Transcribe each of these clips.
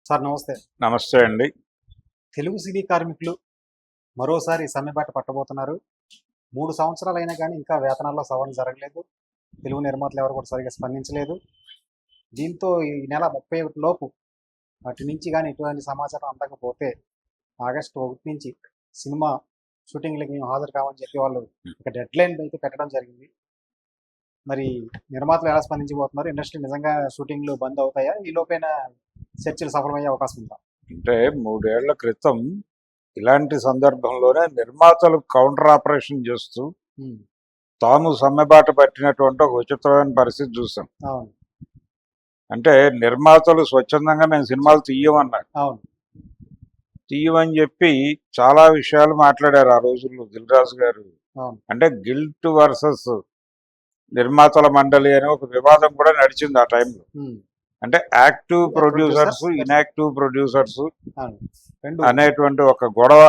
Sir నమస్తే. నమస్తే అండి. తెలుగు సినీ కార్మికులు మరోసారి సమ్మెబాట పట్టబోతున్నారు. 3 సంవత్సరాలైనా గానీ ఇంకా వేతనాల్లో సవరణ జరగలేదు. తెలుగు నిర్మాతలు ఎవరు కూడా సరిగ్గా స్పందించలేదు. దీంతో ఈ నెల 31 లోపు అటు నుంచి గానీ ఎటువంటి సమాచారం అందకపోతే ఆగస్టు 1 నుంచి సినిమా షూటింగ్‌లకి మేము హాజరు కామని చెప్పి వాళ్ళు ఒక డెడ్‌లైన్ అయితే పెట్టడం జరిగింది. మరి నిర్మాతలు ఎలా స్పందించబోతున్నారు? ఇండస్ట్రీ నిజంగా షూటింగ్‌లు బంద్ అవుతాయా? ఈ లోపైన చర్చలు సఫలమయ్యే అవకాశం ఉందా? అంటే 3 ఏళ్ల క్రితం ఇలాంటి సందర్భంలోనే నిర్మాతలు కౌంటర్ ఆపరేషన్ చేస్తూ హ్మ్. తాము సమ్మెబాట పట్టినటువంటి ఒక విచిత్రమైన పరిస్థితి చూసాం. అవును. అంటే నిర్మాతలు స్వచ్ఛందంగా మేము సినిమాలు తీయమన్నారు. అవును. తీయమని చెప్పి చాలా విషయాలు మాట్లాడారు ఆ రోజుల్లో దిల్ రాజు గారు. అవును. అంటే గిల్ట్ వర్సెస్ నిర్మాతల మండలి అనే ఒక వివాదం కూడా నడిచింది ఆ టైంలో. హ్మ్. అంటే active producers, producers, inactive producers అవును. 2 అనేటువంటి ఒక గొడవ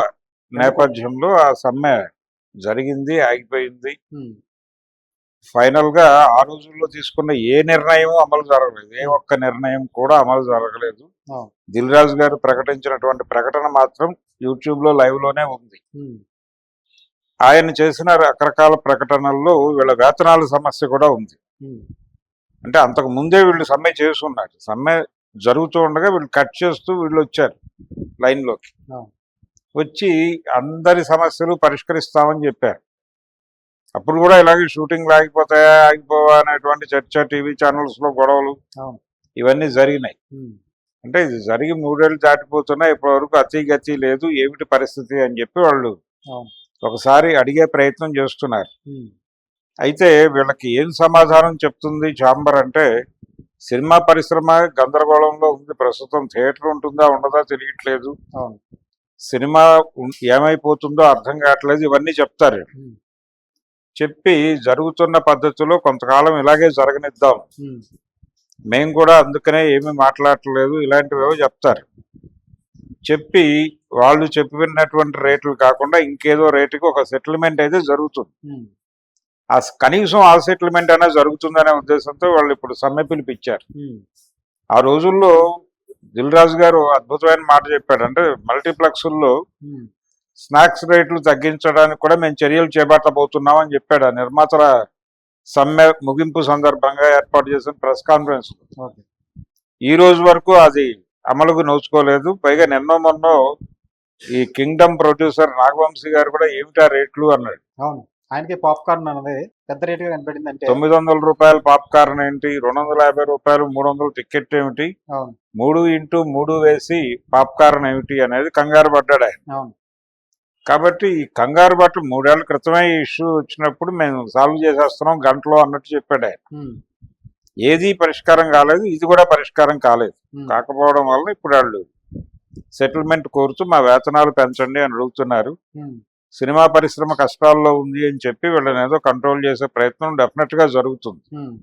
నేపథ్యంలో ఆ సమ్మె జరిగింది, ఆగిపోయింది. హ్మ్. ఫైనల్ గా ఆ రోజుల్లో తీసుకున్న ఏ నిర్ణయం అమలు జరగలేదు. ఏ ఒక్క నిర్ణయం కూడా అమలు జరగలేదు. అవును. దిల్ రాజు గారు ప్రకటించినటువంటి ప్రకటన మాత్రం యూట్యూబ్ లో లైవ్ లోనే ఉంది. హ్మ్. ఆయన చేసిన రకరకాల ప్రకటనల్లో వీళ్ళ వేతనాల సమస్య కూడా ఉంది. హ్మ్. అంటే అంతకు ముందే వీళ్ళు సమ్మె చేస్తున్నారు. సమ్మె జరుగుతూ ఉండగా వీళ్ళు కట్ చేస్తూ వీళ్ళు వచ్చారు లైన్ లోకి. అవును. వచ్చి అందరి సమస్యలు పరిష్కరిస్తామని చెప్పారు. అప్పుడు కూడా ఇలాగే షూటింగ్ ఆగిపోతాయా ఆగిపోవా అనేటువంటి చర్చ టీవీ ఛానల్స్ లో గొడవలు అవును. ఇవన్నీ జరిగినాయి. హ్మ్. అంటే ఇది జరిగి 3 ఏళ్ళు దాటిపోతున్నా ఇప్పటి వరకు అతిగతి లేదు, ఏమిటి పరిస్థితి అని చెప్పి వాళ్ళు అవును. ఒకసారి అడిగే ప్రయత్నం చేస్తున్నారు. హ్మ్. అయితే వీళ్ళకి ఏం సమాధానం చెప్తుంది ఛాంబర్ అంటే, సినిమా పరిశ్రమ గందరగోళంలో ఉంది ప్రస్తుతం. థియేటర్ ఉంటుందా ఉండదా తెలియట్లేదు, అవును. సినిమా ఏమైపోతుందో అర్థం కావట్లేదు, ఇవన్నీ చెప్తారు. హ్మ్. చెప్పి జరుగుతున్న పద్ధతిలో కొంతకాలం ఇలాగే జరగనిద్దాం, హ్మ్. మేము కూడా అందుకనే ఏమీ మాట్లాడట్లేదు, ఇలాంటివేవో చెప్తారు. చెప్పి వాళ్ళు చెప్పినటువంటి రేట్లు కాకుండా ఇంకేదో రేటుకి ఒక సెటిల్మెంట్ అయితే జరుగుతుంది. హ్మ్. కనీసం ఆ సెటిల్మెంట్ అయినా జరుగుతుందనే ఉద్దేశంతో వాళ్ళు ఇప్పుడు సమ్మె పిలిపించారు. హ్మ్. ఆ రోజుల్లో దిల్ రాజు గారు అద్భుతమైన మాట చెప్పాడు. అంటే మల్టీప్లెక్స్ల్లో హ్మ్. స్నాక్స్ రేట్లు తగ్గించడానికి కూడా మేము చర్యలు చేపట్టబోతున్నాం అని చెప్పాడు. ఆ నిర్మాతల సమ్మె ముగింపు సందర్భంగా ఏర్పాటు చేసిన ప్రెస్ కాన్ఫరెన్స్. ఓకే. ఈ రోజు వరకు అది అమలుకు నోచుకోలేదు. పైగా నిన్నో మొన్నో ఈ కింగ్డమ్ ప్రొడ్యూసర్ నాగవంశీ గారు కూడా ఏమిటా రేట్లు అన్నాడు. అవును. ఆయనకి పాప్‌కార్న్ అన్నది పెద్ద రేట్‌గా కనపడిందంటే 900 రూపాయలు పాప్కార్న్ ఏంటి, 250 రూపాయలు, 300 టికెట్ ఏమిటి, అవును. 3x3 వేసి పాప్కార్న్ ఏమిటి అనేది కంగారు పడ్డాడు ఆయన. అవును. కాబట్టి ఈ కంగారు పట్టు 3 ఏళ్ల క్రితమే ఈ ఇష్యూ వచ్చినప్పుడు మేము సాల్వ్ చేసేస్తున్నాం గంటలో అన్నట్టు చెప్పాడు ఆయన. హ్మ్. ఏది పరిష్కారం కాలేదు, ఇది కూడా పరిష్కారం కాలేదు. హ్మ్. కాకపోవడం వల్ల ఇప్పుడు వాళ్ళు సెటిల్మెంట్ కోరుతూ మా వేతనాలు పెంచండి అని అడుగుతున్నారు. హ్మ్. సినిమా పరిశ్రమ కష్టాల్లో ఉంది అని చెప్పి వీళ్ళని ఏదో కంట్రోల్ చేసే ప్రయత్నం డెఫినెట్ గా జరుగుతుంది. హ్మ్.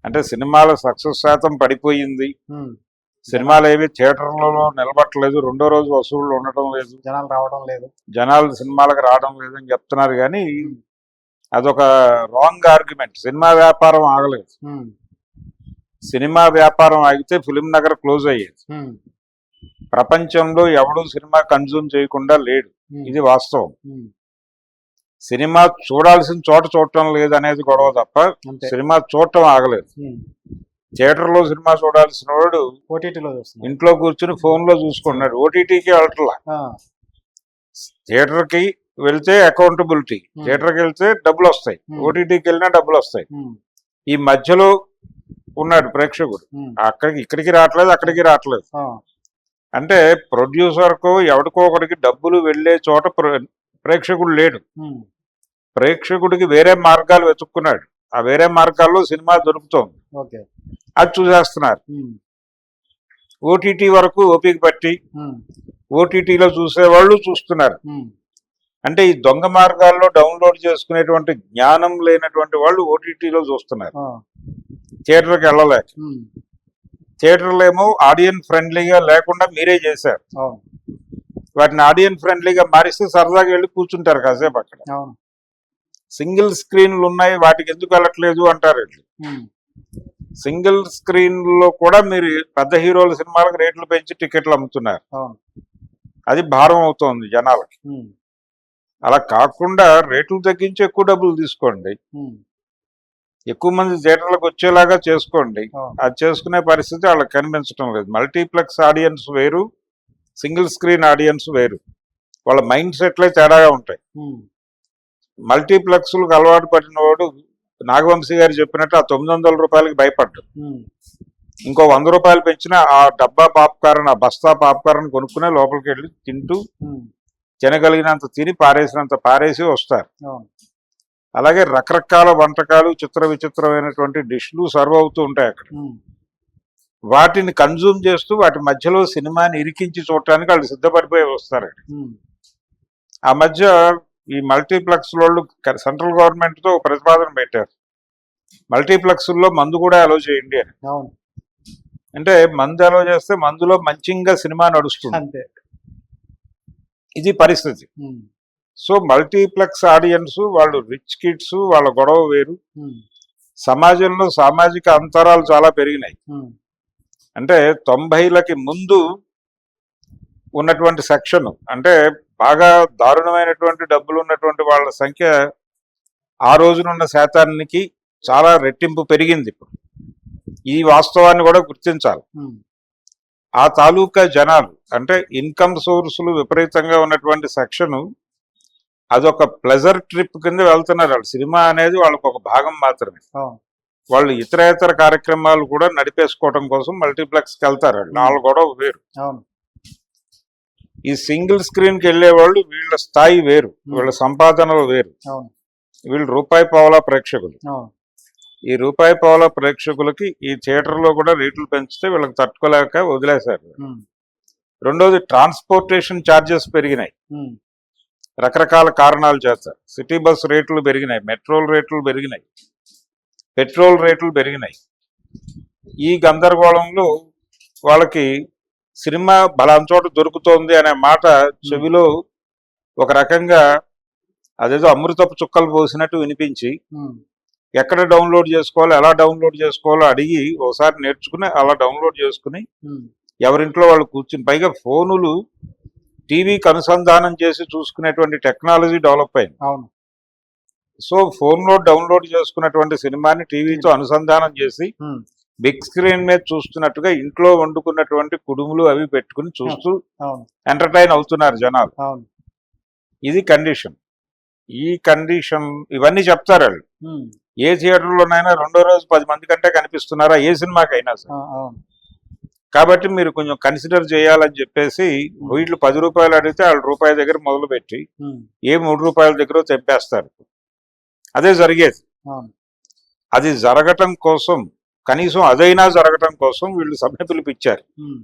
అంటే సినిమాల సక్సెస్ శాతం పడిపోయింది, హ్మ్. సినిమాలు ఏవి థియేటర్లలో నిలబట్టలేదు, రెండో రోజు వసూళ్లు ఉండటం లేదు, జనాలు రావడం లేదు. జనాలు సినిమాలకు రావడం లేదని చెప్తున్నారు. కానీ హ్మ్. అదొక రాంగ్ ఆర్గ్యుమెంట్. సినిమా వ్యాపారం ఆగలేదు. హ్మ్. సినిమా వ్యాపారం ఆగితే ఫిలిం నగర్ క్లోజ్ అయ్యేది. హ్మ్. ప్రపంచంలో ఎవడూ సినిమా కన్జ్యూమ్ చేయకుండా లేడు, హ్మ్. ఇది వాస్తవం. హ్మ్. సినిమా చూడాల్సిన చోట చూడటం లేదు అనేది గొడవ తప్ప అంతే. సినిమా చూడటం ఆగలేదు. హ్మ్. థియేటర్లో సినిమా చూడాల్సిన వాడు ఓటీటీలో చూస్తున్నారు. ఇంట్లో కూర్చుని ఫోన్లో చూసుకున్నాడు, ఓటీటీకి వెళ్ళట్లా. ఆ! థియేటర్కి వెళ్తే అకౌంటబిలిటీ, థియేటర్కి వెళ్తే డబ్బులు వస్తాయి, ఓటీటీకి వెళ్ళినా డబ్బులు వస్తాయి. హ్మ్. ఈ మధ్యలో ఉన్నాడు ప్రేక్షకుడు, హ్మ్. ఇక్కడికి రావట్లేదు, అక్కడికి రావట్లేదు. ఆ! అంటే ప్రొడ్యూసర్కో ఎవరికో ఒకరికి డబ్బులు వెళ్లే చోట ప్రేక్షకుడు లేడు. హ్మ్. ప్రేక్షకుడికి వేరే మార్గాలు వెతుక్కున్నాడు, ఆ వేరే మార్గాల్లో సినిమా దొరుకుతోంది, ఓకే. అది చూసేస్తున్నారు. హ్మ్. ఓటీటీ వరకు ఓపిక పట్టి హ్మ్. ఓటీటీలో చూసేవాళ్ళు చూస్తున్నారు. హ్మ్. అంటే ఈ దొంగ మార్గాల్లో డౌన్లోడ్ చేసుకునేటువంటి జ్ఞానం లేనటువంటి వాళ్ళు ఓటీటీలో చూస్తున్నారు, ఆ! థియేటర్కి వెళ్ళలేక. హ్మ్. థియేటర్లు ఏమో ఆడియన్స్ ఫ్రెండ్లీగా లేకుండా మీరే చేశారు. అవును. వాటిని ఆడియన్స్ ఫ్రెండ్లీగా మారిస్తే సరదాగా వెళ్ళి కూర్చుంటారు కాసేపు అక్కడ. అవును. సింగిల్ స్క్రీన్లు ఉన్నాయి వాటికి ఎందుకు వెళ్ళట్లేదు అంటారు. హ్మ్. సింగిల్ స్క్రీన్ లో కూడా మీరు పెద్ద హీరోల సినిమాలకు రేట్లు పెంచి టికెట్లు అమ్ముతున్నారు. అవును. అది భారం అవుతోంది జనాలకి. ఉమ్, అలా కాకుండా రేట్లు తగ్గించి ఎక్కువ డబ్బులు తీసుకోండి, ఉమ్, ఎక్కువ మంది థియేటర్లకు వచ్చేలాగా చేసుకోండి. అవును. అది చేసుకునే పరిస్థితి వాళ్ళకి కనిపించడం లేదు. మల్టీప్లెక్స్ ఆడియన్స్ వేరు, సింగిల్ స్క్రీన్ ఆడియన్స్ వేరు. వాళ్ళ మైండ్ సెట్లే తేడాగా ఉంటాయి. ఉమ్, మల్టీప్లెక్స్లకు అలవాటు పడిన వాడు నాగవంశీ గారు చెప్పినట్టు ఆ 900 రూపాయలకి భయపడ్డు. ఉమ్, ఇంకో 100 రూపాయలు పెంచినా ఆ డబ్బా పాప్కార్న్, ఆ బస్తా పాప్కార్న్ కొనుక్కునే లోపలికి వెళ్ళి తింటూ ఉమ్, తినగలిగినంత తిని పారేసినంత పారేసి వస్తారు. అవును. అలాగే రకరకాల వంటకాలు, చిత్ర విచిత్రమైనటువంటి డిష్లు సర్వ్ అవుతూ ఉంటాయి అక్కడ. ఉమ్, వాటిని కన్జ్యూమ్ చేస్తూ వాటి మధ్యలో సినిమాని ఇరికించి చూడటానికి వాళ్ళు సిద్ధపడిపోయి వస్తారు. ఉమ్, ఆ మధ్య ఈ మల్టీప్లెక్స్ వాళ్ళు సెంట్రల్ గవర్నమెంట్ తో ప్రతిపాదన పెట్టారు, మల్టీప్లెక్స్ లో మందు కూడా అలో చేయండి అని. అవును. అంటే మందు అలో చేస్తే మందులో మంచిగా సినిమా నడుస్తుంది. అంతే. ఇది పరిస్థితి. ఉమ్, సో మల్టీప్లెక్స్ ఆడియన్స్ వాళ్ళు రిచ్ కిడ్స్, వాళ్ళ గొడవ వేరు. ఉమ్, సమాజంలో సామాజిక అంతరాలు చాలా పెరిగినాయి. ఉమ్, అంటే 90లకి ముందు ఉన్నటువంటి సెక్షన్, అంటే బాగా దారుణమైనటువంటి డబ్బులు ఉన్నటువంటి వాళ్ళ సంఖ్య ఆ రోజునున్న శాతానికి చాలా రెట్టింపు పెరిగింది. ఇప్పుడు ఈ వాస్తవాన్ని కూడా గుర్తించాలి. ఉమ్, ఆ తాలూకా జనాలు అంటే ఇన్కమ్ సోర్సులు విపరీతంగా ఉన్నటువంటి సెక్షన్ అదొక ప్లెజర్ ట్రిప్ కింద వెళ్తున్నారు. వాళ్ళు సినిమా అనేది వాళ్ళకు ఒక భాగం మాత్రమే. అవును. వాళ్ళు ఇతరేతర కార్యక్రమాలు కూడా నడిపేసుకోవడం కోసం మల్టీప్లెక్స్కి వెళ్తారు. వాళ్ళ గొడవ వేరు. అవును. ఈ సింగిల్ స్క్రీన్కి వెళ్ళే వాళ్ళు వీళ్ళ స్థాయి వేరు, వీళ్ళ సంపాదనలు వేరు. అవును. వీళ్ళు రూపాయి పావలా ప్రేక్షకులు. అవును. ఈ రూపాయి పావలా ప్రేక్షకులకి ఈ థియేటర్లో కూడా రేట్లు పెంచితే వీళ్ళకి తట్టుకోలేక వదిలేశారు. ఉమ్, రెండోది ట్రాన్స్పోర్టేషన్ ఛార్జెస్ పెరిగినాయి ఉమ్, రకరకాల కారణాల చేత. సిటీ బస్ రేట్లు పెరిగినాయి, మెట్రోల్ రేట్లు పెరిగినాయి, పెట్రోల్ రేట్లు పెరిగినాయి. ఈ గందరగోళంలో వాళ్ళకి సినిమా బలాం చోట దొరుకుతోంది అనే మాట చెవిలో ఒక రకంగా అదేదో అమృతపు చుక్కలు పోసినట్టు వినిపించి ఉమ్, ఎక్కడ డౌన్లోడ్ చేసుకోవాలో, ఎలా డౌన్లోడ్ చేసుకోవాలో అడిగి ఒకసారి నేర్చుకుని అలా డౌన్లోడ్ చేసుకుని ఉమ్, ఎవరింట్లో వాళ్ళు కూర్చుని, పైగా ఫోనులు టీవీకి అనుసంధానం చేసి చూసుకునేటువంటి టెక్నాలజీ డెవలప్ అయింది. అవును. సో ఫోన్లో డౌన్లోడ్ చేసుకున్నటువంటి సినిమాని టీవీతో అనుసంధానం చేసి ఉమ్, బిగ్ స్క్రీన్ మీద చూస్తున్నట్టుగా ఇంట్లో వండుకున్నటువంటి కుడుములు అవి పెట్టుకుని చూస్తూ అవును. ఎంటర్టైన్ అవుతున్నారు జనాలు. అవును. ఇది కండిషన్. ఈ కండిషన్ ఇవన్నీ చెప్తారు వాళ్ళు. ఉమ్, ఏ థియేటర్లోనైనా రెండో రోజు 10 మంది కంటే కనిపిస్తున్నారా ఏ సినిమాకైనా సరే. అవును. కాబట్టి మీరు కొంచెం కన్సిడర్ చేయాలని చెప్పేసి వీళ్ళు 10 రూపాయలు అడిగితే వాళ్ళు రూపాయి దగ్గర మొదలు పెట్టి ఉమ్, ఏ 3 రూపాయల దగ్గర తెంపేస్తారు. అదే జరిగేది. అవును. అది జరగటం కోసం, కనీసం అదైనా జరగటం కోసం వీళ్ళు సమ్మె పిలిపించారు. ఉమ్,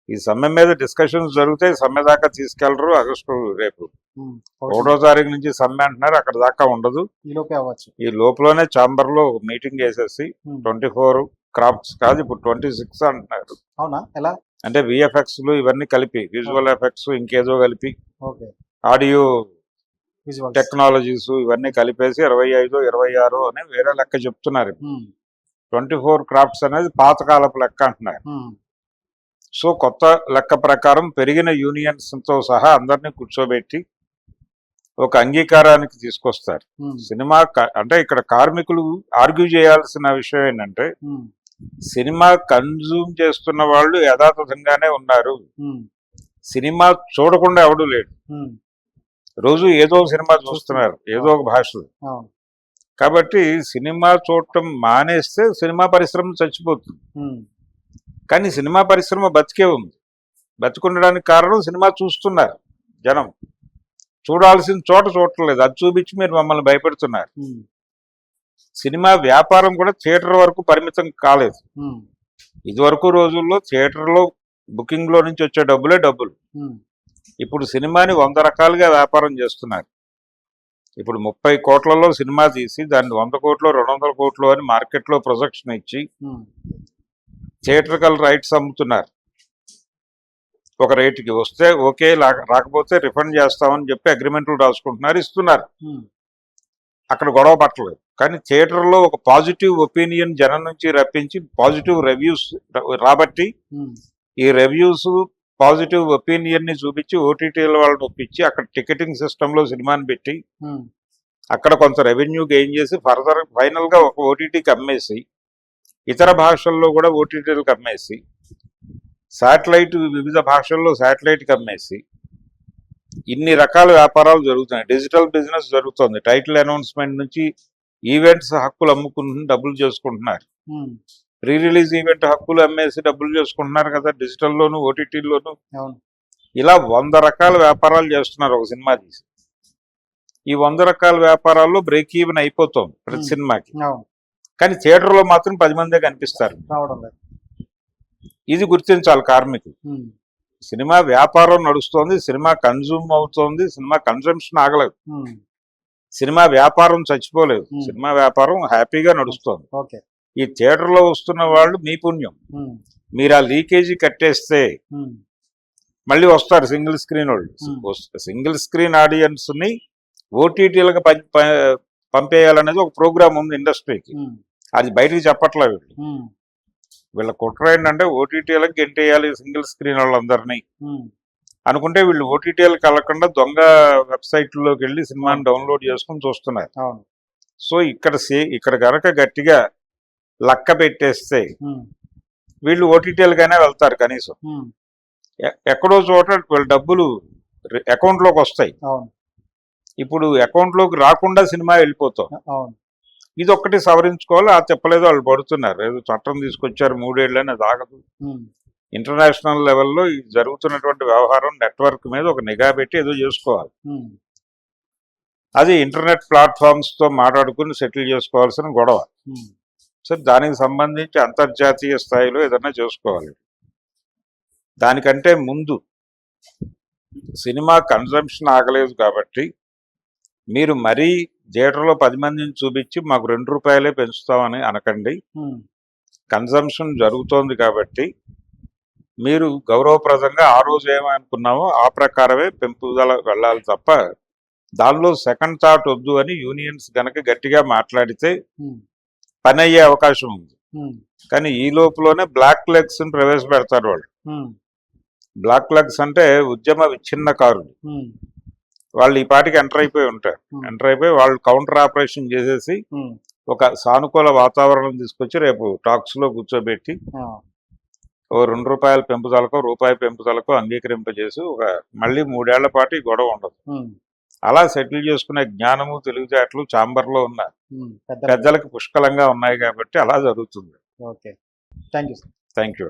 ఈ సమ్మె మీద డిస్కషన్స్ జరుగుతాయి. సమ్మె దాకా తీసుకెళ్లరు. ఆగస్టు రేపు ఉమ్, 1వ తారీఖు నుంచి సమ్మె అంటున్నారు. అక్కడ దాకా ఉండదు. ఈలోపే అవ్వచ్చు. ఈ లోపలనే ఛాంబర్ లో మీటింగ్ వేసేసి ఉమ్, 24 క్రాఫ్ట్స్ కాదు, ఇప్పుడు 26 అంటున్నారు. అవునా? ఎలా? అంటే విఎఫ్ఎక్స్ లు ఇవన్నీ కలిపి, విజువల్ ఎఫెక్ట్స్ ఇంకేదో కలిపి, ఓకే. Audio visuals. టెక్నాలజీస్ ఇవన్నీ కలిపేసి 25, 26 అని వేరే లెక్క చెప్తున్నారు. ఉమ్, 24 క్రాఫ్ట్స్ అనేది పాతకాలపు లెక్క అంటున్నారు. ఉమ్, సో కొత్త లెక్క ప్రకారం పెరిగిన యూనియన్స్ తో సహా అందరినీ కూర్చోబెట్టి ఒక అంగీకారానికి తీసుకొస్తారు. ఉమ్, సినిమా అంటే ఇక్కడ కార్మికులు ఆర్గ్యూ చేయాల్సిన విషయం ఏంటంటే, ఉమ్, సినిమా కన్జ్యూమ్ చేస్తున్న వాళ్ళు యథాతథంగానే ఉన్నారు. ఉమ్, సినిమా చూడకుండా ఎవడూ లేడు. ఉమ్, రోజు ఏదో సినిమా చూస్తున్నారు, ఏదో ఒక భాషలో. అవును. కాబట్టి సినిమా చూడటం మానేస్తే సినిమా పరిశ్రమ చచ్చిపోతుంది. ఉమ్, కానీ సినిమా పరిశ్రమ బతికే ఉంది. బతికుండడానికి కారణం సినిమా చూస్తున్నారు జనం. చూడాల్సిన చోట చూడట్లేదు. అది చూపించి మీరు మమ్మల్ని భయపెడుతున్నారు. ఉమ్, సినిమా వ్యాపారం కూడా థియేటర్ వరకు పరిమితం కాలేదు. ఉమ్, ఇదివరకు రోజుల్లో థియేటర్లో బుకింగ్ లో నుంచి వచ్చే డబ్బులే డబ్బులు. ఉమ్, ఇప్పుడు సినిమాని 100 రకాలుగా వ్యాపారం చేస్తున్నారు. ఇప్పుడు 30 కోట్లలో సినిమా తీసి దాన్ని 100 కోట్లు 200 కోట్లు అని మార్కెట్లో ప్రొజెక్షన్ ఇచ్చి ఉమ్, థియేటర్కల్ రైట్స్ అమ్ముతున్నారు. ఒక రేటుకి వస్తే ఓకే, రాకపోతే రిఫండ్ చేస్తామని చెప్పి అగ్రిమెంట్లు రాసుకుంటున్నారు, ఇస్తున్నారు. ఉమ్, అక్కడ గొడవ పట్టలేదు. కానీ థియేటర్లో ఒక పాజిటివ్ ఒపీనియన్ జనం నుంచి రప్పించి పాజిటివ్ రివ్యూస్ రాబట్టి ఉమ్, ఈ రివ్యూస్ పాజిటివ్ ఒపీనియన్ ని చూపించి ఓటీటీల వాళ్ళని ఒప్పించి అక్కడ టికెటింగ్ సిస్టమ్ లో సినిమాని పెట్టి ఉమ్, అక్కడ కొంత రెవెన్యూ గెయిన్ చేసి ఫర్దర్ ఫైనల్ గా ఒక ఓటీటీకి అమ్మేసి ఇతర భాషల్లో కూడా ఓటీటీలకు అమ్మేసి శాటిలైట్ వివిధ భాషల్లో శాటిలైట్కి అమ్మేసి ఇన్ని రకాల వ్యాపారాలు జరుగుతున్నాయి. డిజిటల్ బిజినెస్ జరుగుతుంది. టైటిల్ అనౌన్స్మెంట్ నుంచి ఈవెంట్స్ హక్కులు అమ్ముకుని డబ్బులు చేసుకుంటున్నారు. ఉమ్, ప్రీ రిలీజ్ ఈవెంట్ హక్కులు అమ్మేసి డబ్బులు చేసుకుంటున్నారు కదా డిజిటల్లోను ఓటీటీలోను. అవును. ఇలా 100 రకాల వ్యాపారాలు చేస్తున్నారు ఒక సినిమా తీసి. ఈ 100 రకాల వ్యాపారాల్లో బ్రేక్ ఈవెన్ అయిపోతుంది ప్రతి Hmm. సినిమాకి. అవును. కానీ థియేటర్లో మాత్రం 10 మందే కనిపిస్తారు. రావడం లేదు. ఇది గుర్తించాలి కార్మికులు. ఉమ్, సినిమా వ్యాపారం నడుస్తోంది, సినిమా కన్జ్యూమ్ అవుతోంది, సినిమా కన్జంప్షన్ ఆగలేదు, ఉమ్, సినిమా వ్యాపారం చచ్చిపోలేదు, Hmm. సినిమా వ్యాపారం హ్యాపీగా నడుస్తోంది. ఓకే. ఈ థియేటర్లో వస్తున్న వాళ్ళు మీ పుణ్యం. ఉమ్, మీరు ఆ లీకేజీ కట్టేస్తే ఉమ్, మళ్ళీ వస్తారు సింగిల్ స్క్రీన్ వాళ్ళు. సింగిల్ స్క్రీన్ ఆడియన్స్ ని ఓటీటీలకు పంపేయాలనేది ఒక ప్రోగ్రామ్ ఉంది ఇండస్ట్రీకి. ఉమ్, అది బయటికి చెప్పట్లేదు వీళ్ళు. ఉమ్, వీళ్ళ కుట్ర ఏంటంటే ఓటీటీలకు గెంటేయాలి సింగిల్ స్క్రీన్ వాళ్ళందరినీ ఉమ్, అనుకుంటే వీళ్ళు ఓటీటీలకు వెళ్ళకుండా దొంగ వెబ్సైట్లోకి వెళ్ళి సినిమాని డౌన్లోడ్ చేసుకుని చూస్తున్నారు. అవును. సో ఇక్కడ కనుక గట్టిగా లక్క పెట్టేస్తే ఉమ్, వీళ్ళు ఓటీటీలకైనా వెళ్తారు కనీసం. ఉమ్, ఎక్కడో చోట వీళ్ళ డబ్బులు అకౌంట్లోకి వస్తాయి. అవును. ఇప్పుడు అకౌంట్లోకి రాకుండా సినిమా వెళ్ళిపోతాం. అవును. ఇది ఒక్కటి సవరించుకోవాలి. ఆ చెప్పలేదు వాళ్ళు పడుతున్నారు. ఏదో చట్టం తీసుకొచ్చారు 3 ఏళ్ళని, అది ఆగదు. ఉమ్, ఇంటర్నేషనల్ లెవెల్లో ఈ జరుగుతున్నటువంటి వ్యవహారం నెట్వర్క్ మీద ఒక నిఘా పెట్టి ఏదో చేసుకోవాలి. ఉమ్, అది ఇంటర్నెట్ ప్లాట్ఫామ్స్ తో మాట్లాడుకుని సెటిల్ చేసుకోవాల్సిన గొడవ. ఉమ్, సో దానికి సంబంధించి అంతర్జాతీయ స్థాయిలో ఏదైనా చేసుకోవాలి. దానికంటే ముందు సినిమా కన్జంప్షన్ ఆగలేదు కాబట్టి మీరు మరీ థియేటర్లో 10 మందిని చూపించి మాకు ₹2 పెంచుతామని అనకండి. ఉమ్, కన్జంప్షన్ జరుగుతోంది కాబట్టి మీరు గౌరవప్రదంగా ఆ రోజు ఏమనుకున్నామో ఆ ప్రకారమే పెంపుదల వెళ్ళాలి తప్ప దానిలో సెకండ్ థాట్ వద్దు అని యూనియన్స్ గనక గట్టిగా మాట్లాడితే ఉమ్, పని అయ్యే అవకాశం ఉంది. ఉమ్, కానీ ఈ లోపులోనే బ్లాక్ లెగ్స్ ప్రవేశపెడతారు వాళ్ళు. ఉమ్, బ్లాక్ లెగ్స్ అంటే ఉద్యమ విచ్ఛిన్నకారులు. ఉమ్, వాళ్ళు ఈ పాటికి ఎంటర్ అయిపోయి ఉంటారు. ఎంటర్ అయిపోయి వాళ్ళు కౌంటర్ ఆపరేషన్ చేసేసి ఉమ్, ఒక సానుకూల వాతావరణం తీసుకొచ్చి రేపు టాక్స్ లో కూర్చోబెట్టి ఆ, ఓ ₹2 పెంపుదలకో రూపాయి పెంపుదలకో అంగీకరింపజేసి ఒక మళ్ళీ 3 ఏళ్ల పాటు ఈ గొడవ ఉండదు. ఉమ్, అలా సెటిల్ చేసుకునే జ్ఞానము తెలివితేటలు ఛాంబర్లో ఉన్న ఉమ్, పెద్దలకు పుష్కలంగా ఉన్నాయి కాబట్టి అలా జరుగుతుంది. Okay. Thank you. Thank you.